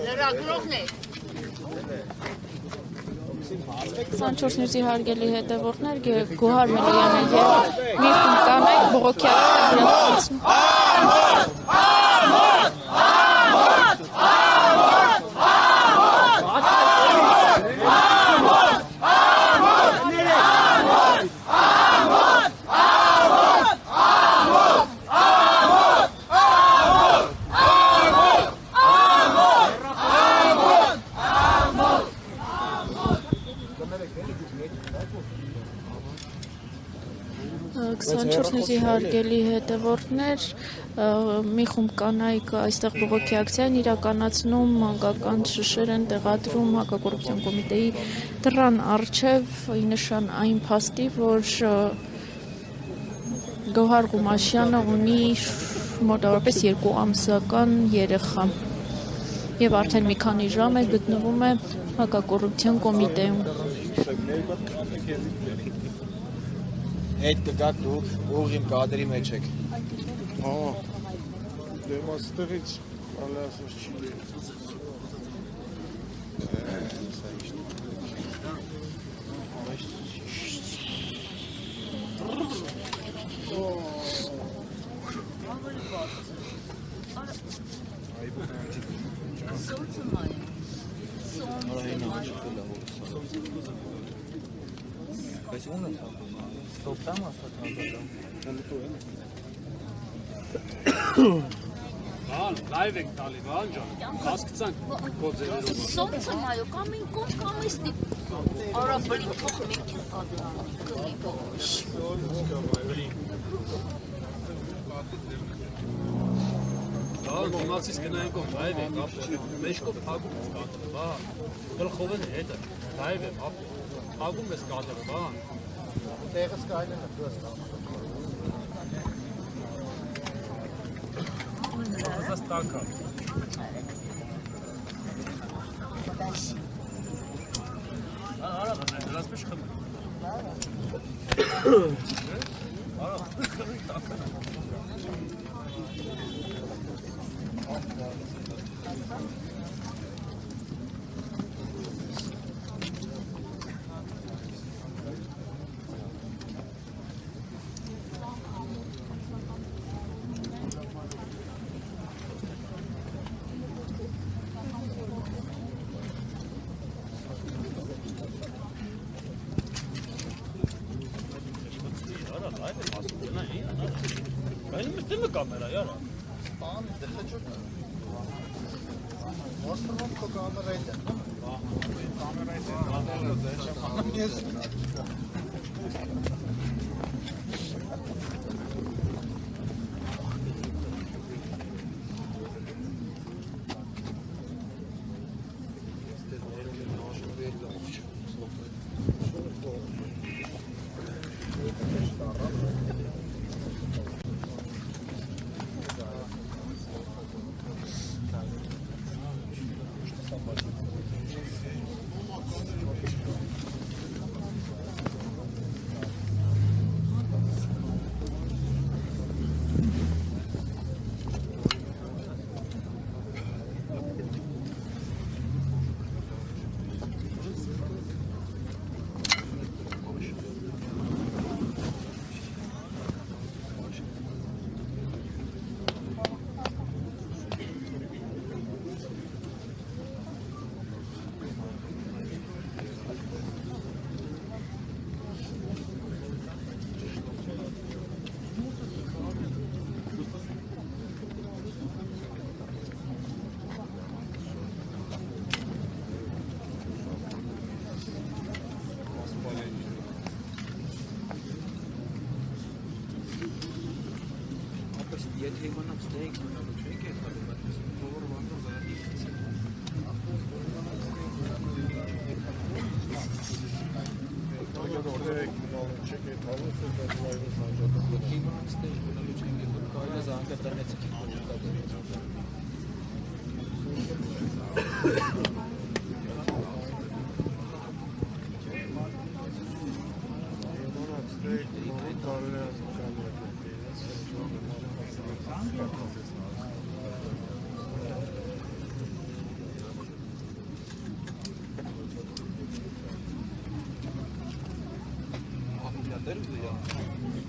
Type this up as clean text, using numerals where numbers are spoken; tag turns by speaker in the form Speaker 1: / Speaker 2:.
Speaker 1: Լրագրողն է։
Speaker 2: 24 նյութի հարգելի հետևորդներ, Գոհար Մելոյանը եւ մի խումբ կանայք բողոքի ակցիա նյութի հարգելի հետևորդներ, մի խումբ կանայք այստեղ բողոքի ակցիան իրականացնում, մանկական շշեր են տեղադրում հակակոռուպցիոն կոմիտեի դռան առջև ի նշան այն փաստի, որ Գոհար Ղումաշյանը ունի մոտավորապես 2 ամսական երեխա եւ արդեն մի քանի ժամ է գտնվում է հակակոռուպցիոն կոմիտեում։
Speaker 3: Հետ կգաք դուք ուղիմ կադրի մեջ եք։
Speaker 4: Դեմ աստղից ալասս չի
Speaker 5: Լայվ եք տալի, բան ջան, հասկացանք կոձերով։
Speaker 1: Սոցը մայո, կամ են կոմ, կամ էստի արաբրի փոխ մենք են
Speaker 5: կադրում։ Դիմացից գնային կոմ, լայվ եք, մեջկով հագում ես կադրը, բան, գլխով են հետը, լայվ եք, հագում ես կադրը, բան։
Speaker 3: Տեղս կայլեն է, դու ես
Speaker 5: That's tanka. Lass mich kommen. Kamera, yara.
Speaker 3: Tamam, işte çok. Nasıl bu kameraydı? Kameraydı. դեր ու դիա։